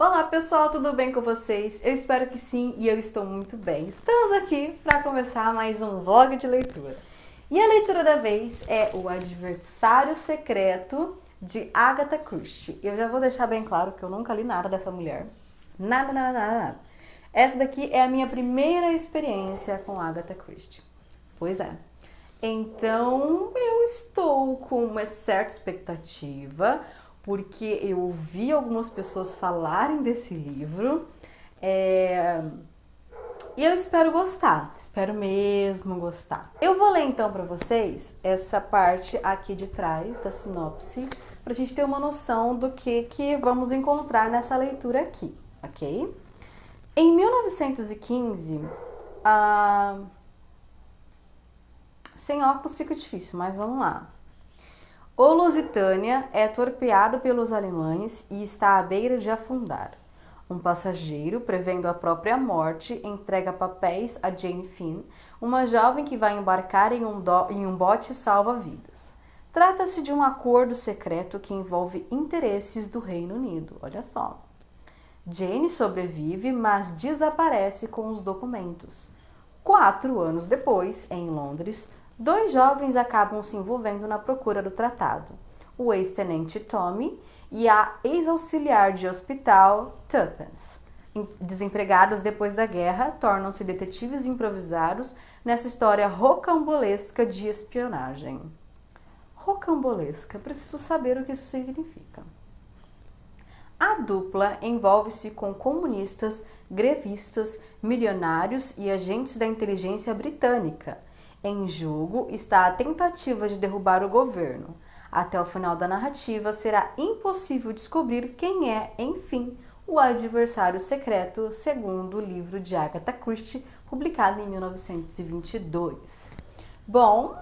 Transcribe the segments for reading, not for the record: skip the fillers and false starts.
Olá pessoal, tudo bem com vocês? Eu espero que sim e eu estou muito bem. Estamos aqui para começar mais um vlog de leitura. E a leitura da vez é O Adversário Secreto de Agatha Christie. Eu já vou deixar bem claro que eu nunca li nada dessa mulher. Nada. Essa daqui é a minha primeira experiência com Agatha Christie. Pois é. Então eu estou com uma certa expectativa, porque eu ouvi algumas pessoas falarem desse livro e eu espero gostar, espero mesmo gostar. Eu vou ler então para vocês essa parte aqui de trás da sinopse, para a gente ter uma noção do que vamos encontrar nessa leitura aqui, ok? Em 1915, sem óculos fica difícil, mas vamos lá. O Lusitânia é torpeado pelos alemães e está à beira de afundar. Um passageiro, prevendo a própria morte, entrega papéis a Jane Finn, uma jovem que vai embarcar em um bote salva-vidas. Trata-se de um acordo secreto que envolve interesses do Reino Unido. Olha só. Jane sobrevive, mas desaparece com os documentos. 4 anos depois, em Londres, 2 jovens acabam se envolvendo na procura do tratado. O ex-tenente Tommy e a ex-auxiliar de hospital Tuppence. Desempregados depois da guerra, tornam-se detetives improvisados nessa história rocambolesca de espionagem. Rocambolesca, preciso saber o que isso significa. A dupla envolve-se com comunistas, grevistas, milionários e agentes da inteligência britânica. Em jogo está a tentativa de derrubar o governo. Até o final da narrativa será impossível descobrir quem é, enfim, o adversário secreto, segundo o livro de Agatha Christie, publicado em 1922. Bom,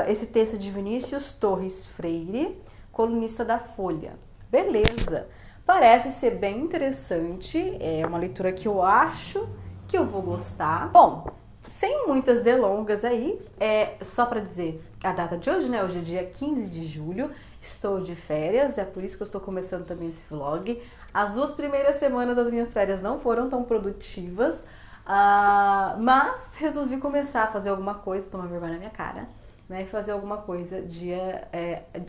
esse texto de Vinícius Torres Freire, colunista da Folha. Beleza, parece ser bem interessante, é uma leitura que eu acho que eu vou gostar. Bom, sem muitas delongas aí, só para dizer a data de hoje, né? Hoje é dia 15 de julho, estou de férias, é por isso que eu estou começando também esse vlog. As 2 primeiras semanas das minhas férias não foram tão produtivas, mas resolvi começar a fazer alguma coisa, tomar vergonha na minha cara, né? E fazer alguma coisa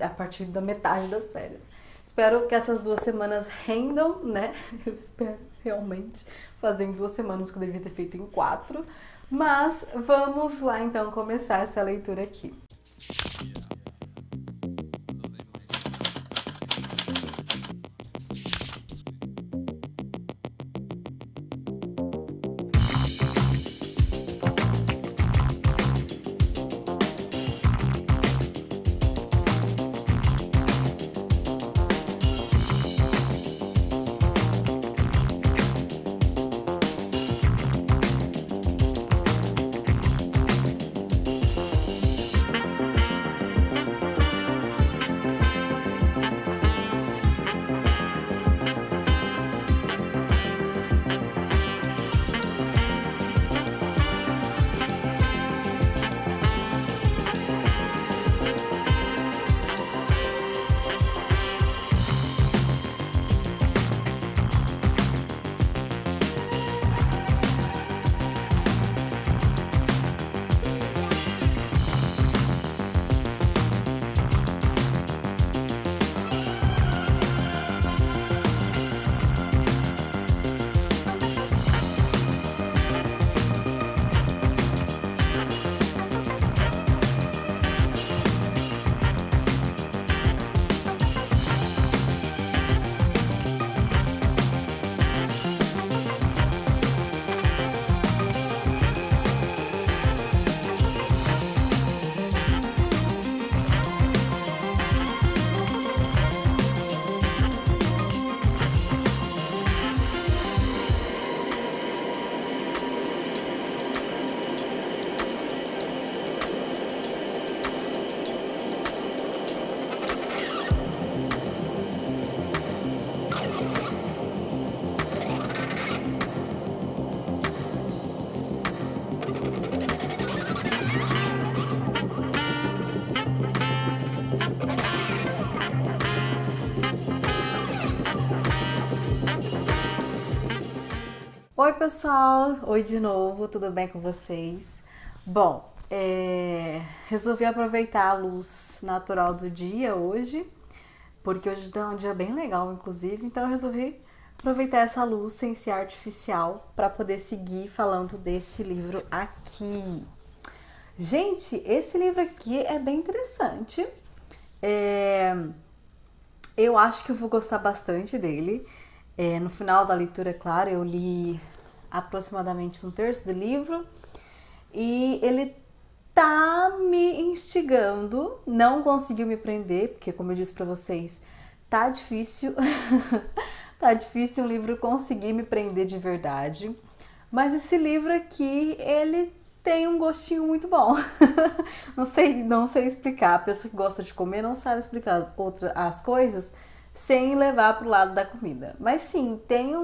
a partir da metade das férias. Espero que essas 2 semanas rendam, né? Eu espero realmente fazer em 2 semanas o que eu devia ter feito em 4. Mas vamos lá então começar essa leitura aqui. Oi, pessoal! Oi de novo, tudo bem com vocês? Bom, resolvi aproveitar a luz natural do dia hoje, porque hoje tá um dia bem legal, inclusive, então eu resolvi aproveitar essa luz sem ser artificial para poder seguir falando desse livro aqui. Gente, esse livro aqui é bem interessante. Eu acho que eu vou gostar bastante dele. No final da leitura, é claro, eu li aproximadamente um terço do livro e ele tá me instigando, não conseguiu me prender, porque como eu disse pra vocês, tá difícil, tá difícil um livro conseguir me prender de verdade, mas esse livro aqui, ele tem um gostinho muito bom. Não sei explicar, a pessoa que gosta de comer não sabe explicar as coisas sem levar pro lado da comida, mas sim, tem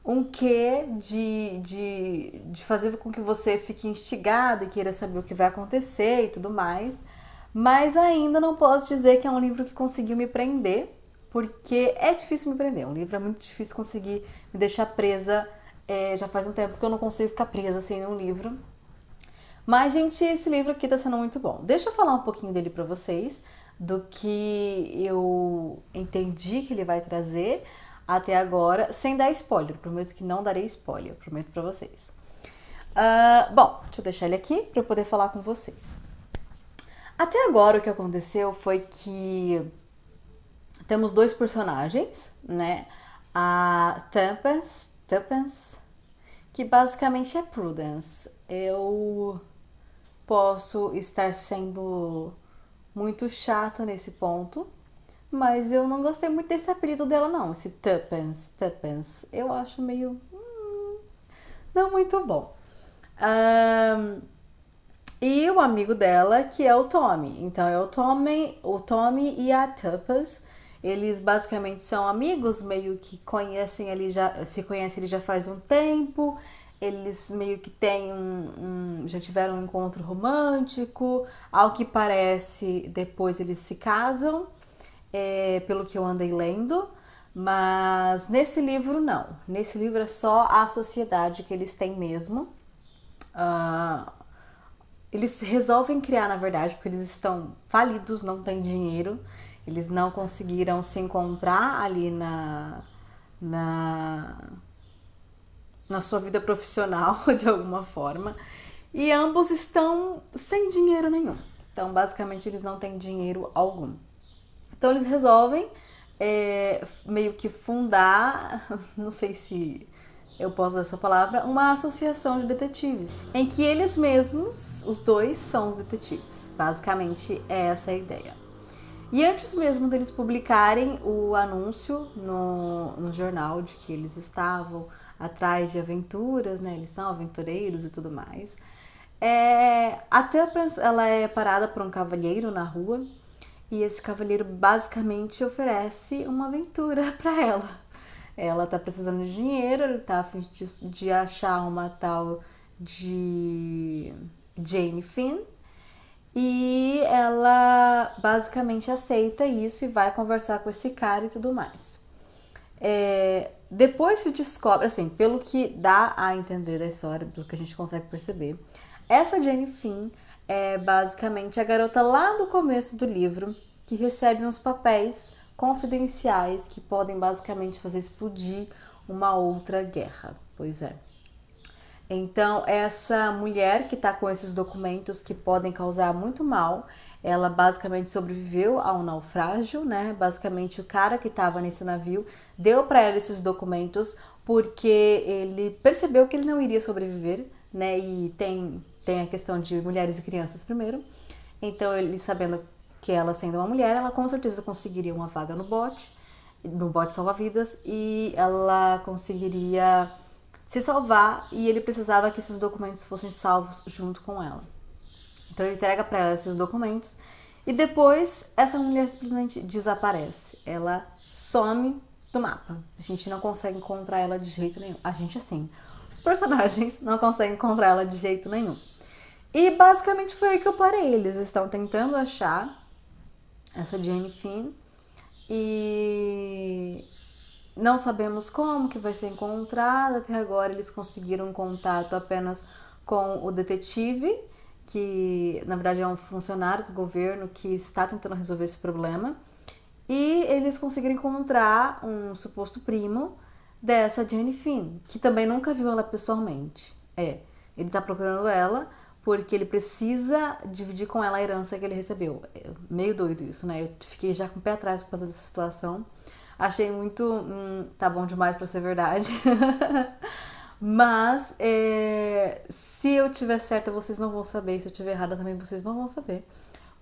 um quê de fazer com que você fique instigado e queira saber o que vai acontecer e tudo mais. Mas ainda não posso dizer que é um livro que conseguiu me prender, porque é difícil me prender. Um livro é muito difícil conseguir me deixar presa. Já faz um tempo que eu não consigo ficar presa sem um livro. Mas, gente, esse livro aqui tá sendo muito bom. Deixa eu falar um pouquinho dele pra vocês, do que eu entendi que ele vai trazer até agora, sem dar spoiler. Prometo que não darei spoiler, prometo pra vocês. Bom, deixa eu deixar ele aqui pra eu poder falar com vocês. Até agora o que aconteceu foi que temos dois personagens, né? A Tuppence, que basicamente é Prudence. Eu posso estar sendo muito chata nesse ponto, mas eu não gostei muito desse apelido dela não, esse Tuppence. Eu acho meio... não muito bom. E o amigo dela, que é o Tommy. Então é o Tommy e a Tuppence. Eles basicamente são amigos, meio que conhecem ele se conhecem ele já faz um tempo. Eles meio que têm já tiveram um encontro romântico. Ao que parece, depois eles se casam, pelo que eu andei lendo. Mas nesse livro não. Nesse livro é só a sociedade que eles têm mesmo. Eles resolvem criar, na verdade, porque eles estão falidos, não têm dinheiro. Eles não conseguiram se encontrar ali na sua vida profissional, de alguma forma. E ambos estão sem dinheiro nenhum. Então, basicamente, eles não têm dinheiro algum. Então, eles resolvem meio que fundar, não sei se eu posso usar essa palavra, uma associação de detetives, em que eles mesmos, os dois, são os detetives. Basicamente, é essa a ideia. E antes mesmo deles publicarem o anúncio no jornal de que eles estavam atrás de aventuras, né? Eles são aventureiros e tudo mais. A Tuppence, ela é parada por um cavalheiro na rua e esse cavalheiro basicamente oferece uma aventura para ela. Ela tá precisando de dinheiro, ele tá a fim de achar uma tal de Jane Finn. E ela basicamente aceita isso e vai conversar com esse cara e tudo mais. Depois se descobre, assim, pelo que dá a entender da história, pelo que a gente consegue perceber, essa Jane Finn é basicamente a garota lá do começo do livro que recebe uns papéis confidenciais que podem basicamente fazer explodir uma outra guerra. Pois é. Então, essa mulher que tá com esses documentos que podem causar muito mal, ela basicamente sobreviveu a um naufrágio, né? Basicamente, o cara que tava nesse navio deu para ela esses documentos porque ele percebeu que ele não iria sobreviver, né? E tem a questão de mulheres e crianças primeiro. Então, ele sabendo que ela sendo uma mulher, ela com certeza conseguiria uma vaga no bote salva-vidas, e ela conseguiria se salvar, e ele precisava que esses documentos fossem salvos junto com ela. Então ele entrega para ela esses documentos e depois essa mulher simplesmente desaparece. Ela some do mapa. A gente não consegue encontrar ela de jeito nenhum. A gente, assim, os personagens não conseguem encontrar ela de jeito nenhum. E basicamente foi aí que eu parei. Eles estão tentando achar essa Jane Finn e Não sabemos como que vai ser encontrada. Até agora eles conseguiram contato apenas com o detetive, que na verdade é um funcionário do governo que está tentando resolver esse problema. E eles conseguiram encontrar um suposto primo dessa Jane Finn, que também nunca viu ela pessoalmente. Ele tá procurando ela porque ele precisa dividir com ela a herança que ele recebeu. É meio doido isso, né? Eu fiquei já com o pé atrás por causa dessa situação. Achei muito... tá bom demais pra ser verdade. Mas, se eu tiver certa, vocês não vão saber. Se eu tiver errada também, vocês não vão saber.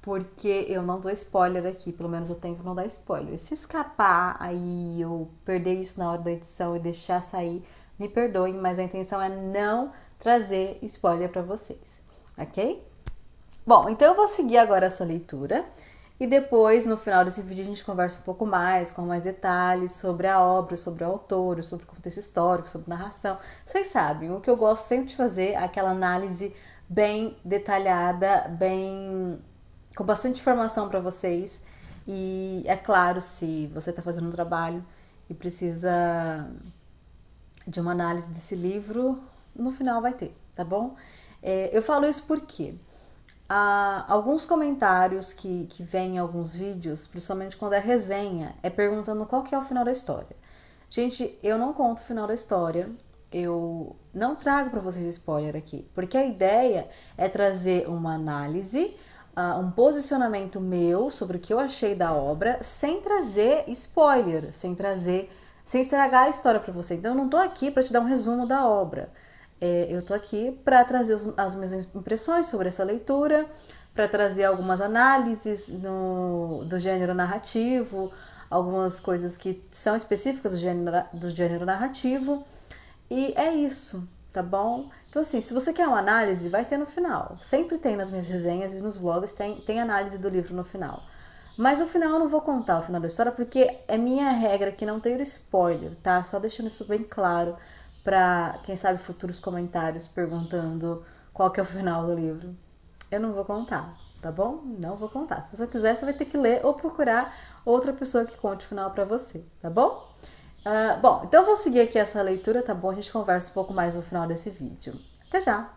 Porque eu não dou spoiler aqui, pelo menos eu tento não dar spoiler. Se escapar, aí eu perder isso na hora da edição e deixar sair, me perdoem, mas a intenção é não trazer spoiler pra vocês, ok? Bom, então eu vou seguir agora essa leitura e depois, no final desse vídeo, a gente conversa um pouco mais, com mais detalhes sobre a obra, sobre o autor, sobre o contexto histórico, sobre narração. Vocês sabem, o que eu gosto sempre de fazer é aquela análise bem detalhada, com bastante informação para vocês. E é claro, se você está fazendo um trabalho e precisa de uma análise desse livro, no final vai ter, tá bom? Eu falo isso porque alguns comentários que vêm em alguns vídeos, principalmente quando é resenha, perguntando qual que é o final da história. Gente, eu não conto o final da história, eu não trago para vocês spoiler aqui, porque a ideia é trazer uma análise, um posicionamento meu sobre o que eu achei da obra, sem trazer spoiler, sem estragar a história para você. Então eu não tô aqui para te dar um resumo da obra. Eu tô aqui para trazer as minhas impressões sobre essa leitura, para trazer algumas análises do gênero narrativo, algumas coisas que são específicas do gênero narrativo. E é isso, tá bom? Então assim, se você quer uma análise, vai ter no final. Sempre tem nas minhas resenhas e nos vlogs, tem análise do livro no final. Mas no final eu não vou contar o final da história, porque é minha regra que não ter spoiler, tá? Só deixando isso bem claro pra, quem sabe, futuros comentários perguntando qual que é o final do livro. Eu não vou contar, tá bom? Não vou contar. Se você quiser, você vai ter que ler ou procurar outra pessoa que conte o final pra você, tá bom? Bom, então eu vou seguir aqui essa leitura, tá bom? A gente conversa um pouco mais no final desse vídeo. Até já!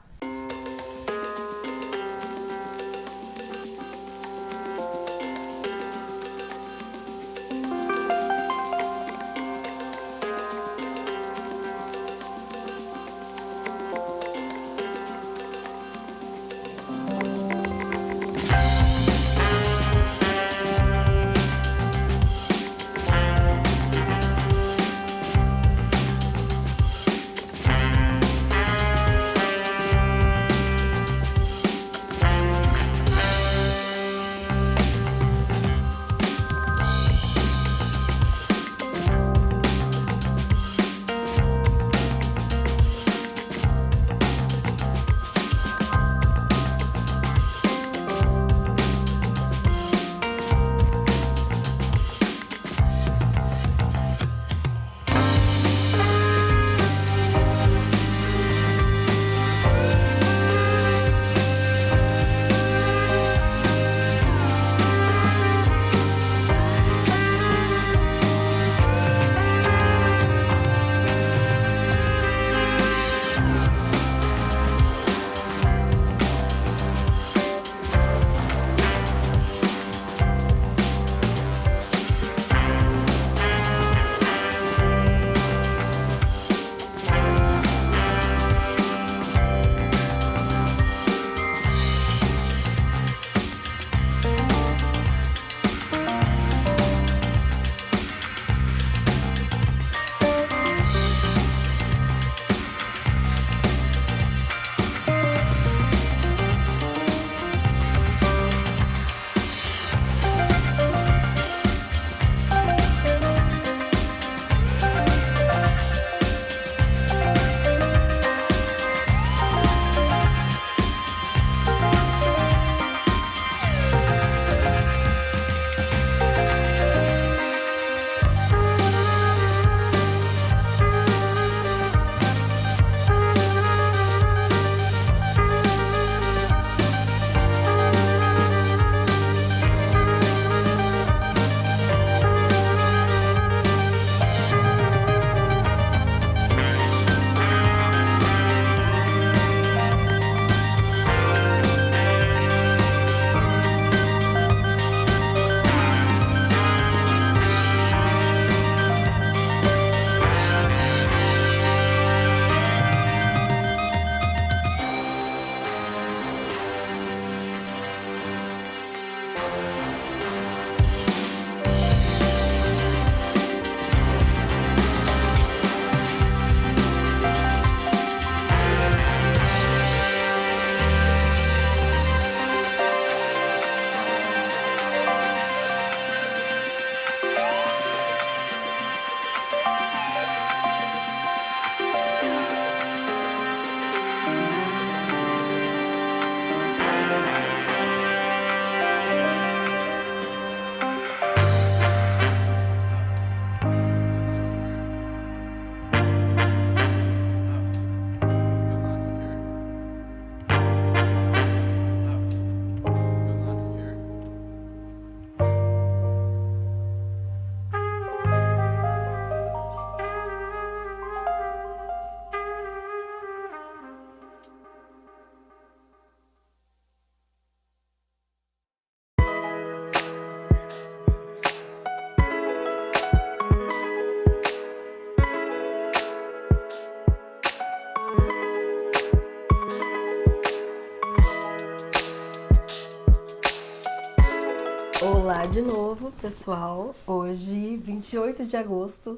de novo, pessoal. Hoje, 28 de agosto,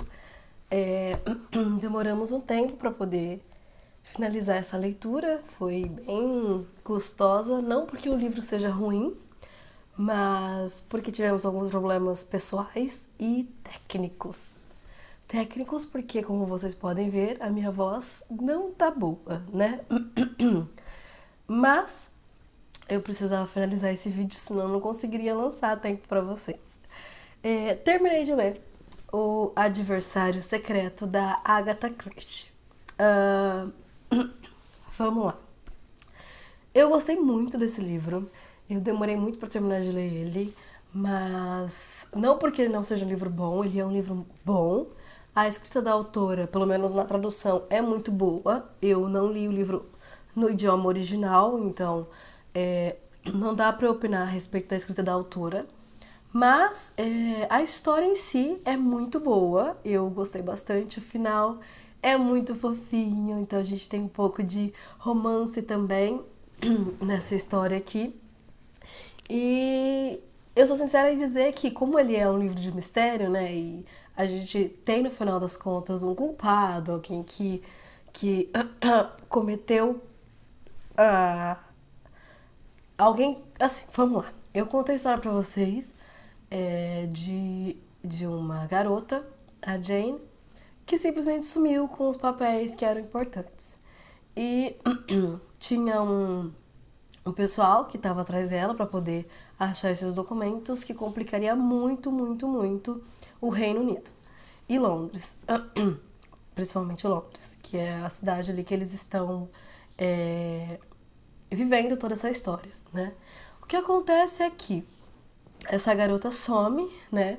demoramos um tempo para poder finalizar essa leitura. Foi bem gostosa, não porque o livro seja ruim, mas porque tivemos alguns problemas pessoais e técnicos. Técnicos porque, como vocês podem ver, a minha voz não tá boa, né? Mas eu precisava finalizar esse vídeo, senão eu não conseguiria lançar a tempo para vocês. Terminei de ler O Adversário Secreto, da Agatha Christie. Vamos lá. Eu gostei muito desse livro. Eu demorei muito para terminar de ler ele, mas não porque ele não seja um livro bom, ele é um livro bom. A escrita da autora, pelo menos na tradução, é muito boa. Eu não li o livro no idioma original, então não dá para opinar a respeito da escrita da autora. Mas a história em si é muito boa, eu gostei bastante. O final é muito fofinho, então a gente tem um pouco de romance também nessa história aqui. E eu sou sincera em dizer que, como ele é um livro de mistério, né, e a gente tem no final das contas um culpado, alguém que cometeu. Alguém. Assim, vamos lá. Eu contei a história pra vocês de uma garota, a Jane, que simplesmente sumiu com os papéis que eram importantes. E tinha um pessoal que estava atrás dela para poder achar esses documentos, que complicaria muito, muito, muito o Reino Unido e Londres, principalmente Londres, que é a cidade ali que eles estão vivendo toda essa história, né? O que acontece é que essa garota some, né?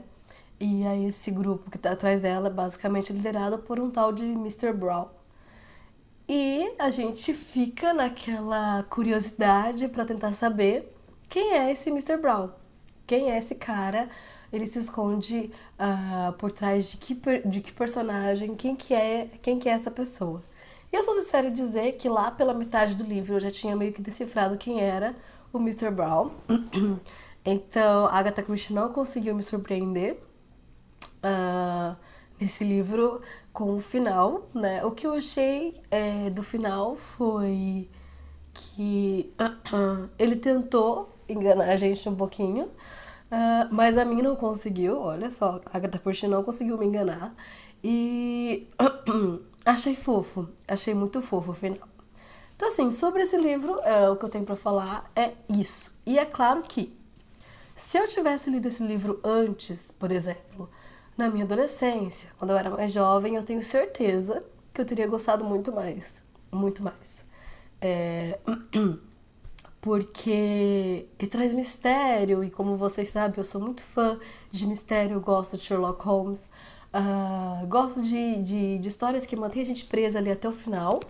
E aí esse grupo que tá atrás dela é basicamente liderado por um tal de Mr. Brown. E a gente fica naquela curiosidade para tentar saber quem é esse Mr. Brown. Quem é esse cara? Ele se esconde por trás de que personagem? Quem que é essa pessoa? E eu sou sincera em dizer que lá pela metade do livro eu já tinha meio que decifrado quem era o Mr. Brown. Então a Agatha Christie não conseguiu me surpreender nesse livro com o final, né? O que eu achei do final foi que ele tentou enganar a gente um pouquinho, mas a mim não conseguiu. Olha só, a Agatha Christie não conseguiu me enganar. E achei fofo, achei muito fofo o final. Então, assim, sobre esse livro, o que eu tenho pra falar é isso. E é claro que, se eu tivesse lido esse livro antes, por exemplo, na minha adolescência, quando eu era mais jovem, eu tenho certeza que eu teria gostado muito mais. Muito mais. Porque ele traz mistério, e como vocês sabem, eu sou muito fã de mistério, eu gosto de Sherlock Holmes. Gosto de histórias que mantêm a gente presa ali até o final,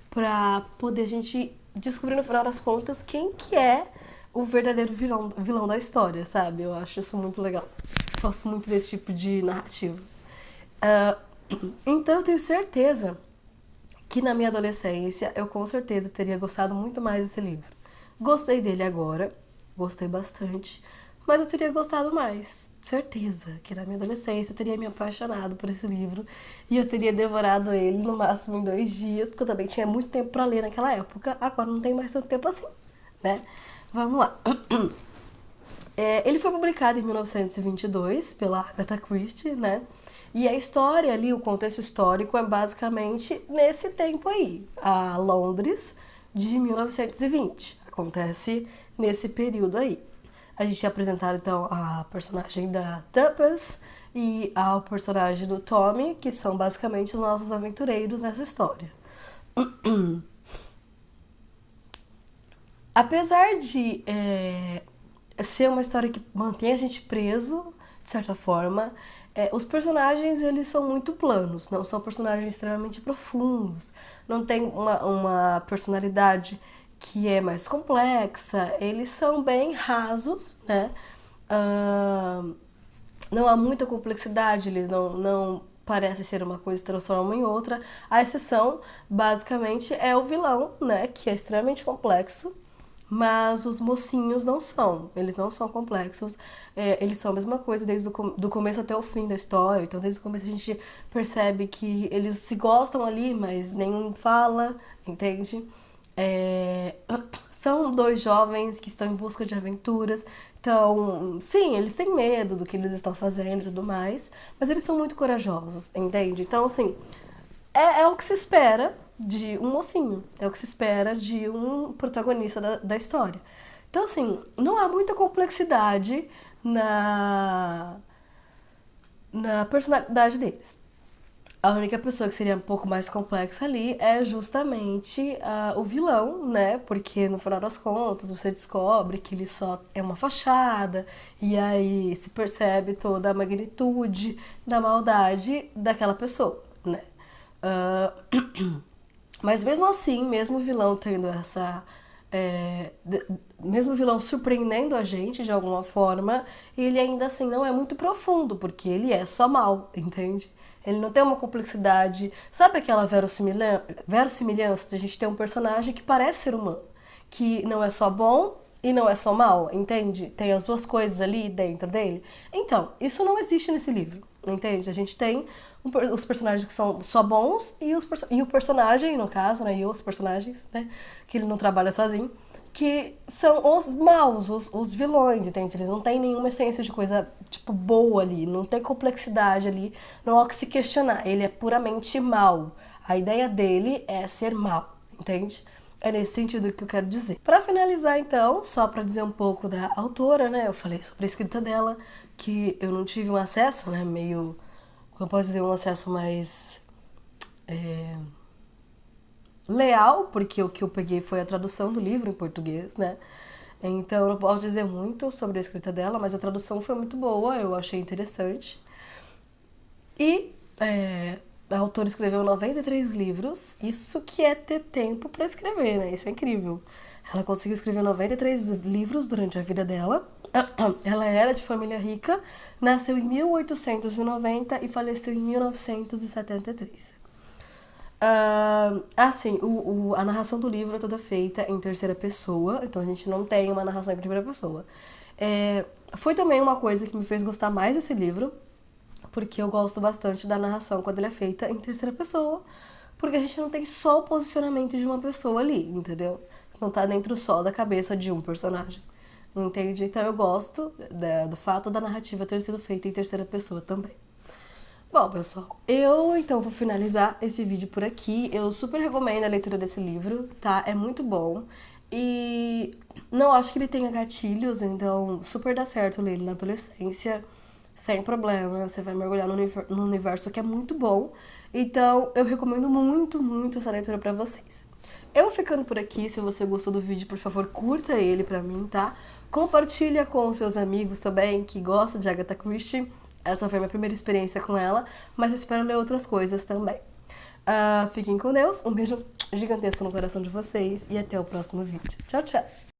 pra poder a gente descobrir no final das contas quem que é o verdadeiro vilão da história, sabe? Eu acho isso muito legal. Gosto muito desse tipo de narrativa. Então eu tenho certeza que na minha adolescência eu com certeza teria gostado muito mais desse livro. Gostei dele agora, gostei bastante, mas eu teria gostado mais. Certeza que na minha adolescência eu teria me apaixonado por esse livro e eu teria devorado ele no máximo em 2 dias, porque eu também tinha muito tempo pra ler naquela época. Agora não tem mais tanto tempo assim, né? Vamos lá. Ele foi publicado em 1922 pela Agatha Christie, né? E a história ali, o contexto histórico é basicamente nesse tempo aí, a Londres de 1920. Acontece nesse período aí. A gente é apresentado então a personagem da Tuppence e ao personagem do Tommy, que são basicamente os nossos aventureiros nessa história. Apesar de ser uma história que mantém a gente preso, de certa forma, os personagens eles são muito planos, não são personagens extremamente profundos, não tem uma personalidade que é mais complexa, eles são bem rasos, né? Não há muita complexidade, eles não parecem ser uma coisa e se transformam em outra. A exceção, basicamente, é o vilão, né? Que é extremamente complexo. Mas os mocinhos não são, eles não são complexos, eles são a mesma coisa desde do começo até o fim da história. Então desde o começo a gente percebe que eles se gostam ali, mas nenhum fala, entende? São dois jovens que estão em busca de aventuras. Então, sim, eles têm medo do que eles estão fazendo e tudo mais, mas eles são muito corajosos, entende? Então, assim, é o que se espera de um mocinho, é o que se espera de um protagonista da história. Então, assim, não há muita complexidade na personalidade deles. A única pessoa que seria um pouco mais complexa ali é justamente o vilão, né? Porque no final das contas você descobre que ele só é uma fachada, e aí se percebe toda a magnitude da maldade daquela pessoa, né? Mas mesmo assim, mesmo o vilão tendo essa. Mesmo o vilão surpreendendo a gente de alguma forma, ele ainda assim não é muito profundo, porque ele é só mal, entende? Ele não tem uma complexidade. Sabe aquela verossimilhança de a gente ter um personagem que parece ser humano? Que não é só bom e não é só mal, entende? Tem as duas coisas ali dentro dele. Então, isso não existe nesse livro, entende? A gente tem os personagens que são só bons e o personagem, no caso, né? E os personagens, né? Que ele não trabalha sozinho. Que são os maus, os vilões, entende? Eles não têm nenhuma essência de coisa, tipo, boa ali, não tem complexidade ali, não há o que se questionar, ele é puramente mal. A ideia dele é ser mal, entende? É nesse sentido que eu quero dizer. Pra finalizar, então, só pra dizer um pouco da autora, né? Eu falei sobre a escrita dela, que eu não tive um acesso, né? Meio, como eu posso dizer, um acesso mais... leal, porque o que eu peguei foi a tradução do livro em português, né? Então eu não posso dizer muito sobre a escrita dela, mas a tradução foi muito boa, eu achei interessante. E a autora escreveu 93 livros, isso que é ter tempo para escrever, né? Isso é incrível. Ela conseguiu escrever 93 livros durante a vida dela. Ela era de família rica, nasceu em 1890 e faleceu em 1973. Assim, a narração do livro é toda feita em terceira pessoa, então a gente não tem uma narração em primeira pessoa. Foi também uma coisa que me fez gostar mais desse livro, porque eu gosto bastante da narração quando ela é feita em terceira pessoa, porque a gente não tem só o posicionamento de uma pessoa ali, entendeu? Não tá dentro só da cabeça de um personagem, entende? Então eu gosto do fato da narrativa ter sido feita em terceira pessoa também. Bom, pessoal, eu então vou finalizar esse vídeo por aqui. Eu super recomendo a leitura desse livro, tá? É muito bom. E não acho que ele tenha gatilhos, então super dá certo ler ele na adolescência, sem problema. Você vai mergulhar no universo que é muito bom. Então, eu recomendo muito, muito essa leitura pra vocês. Eu vou ficando por aqui. Se você gostou do vídeo, por favor, curta ele pra mim, tá? Compartilha com os seus amigos também que gostam de Agatha Christie. Essa foi a minha primeira experiência com ela, mas eu espero ler outras coisas também. Fiquem com Deus, um beijo gigantesco no coração de vocês e até o próximo vídeo. Tchau, tchau!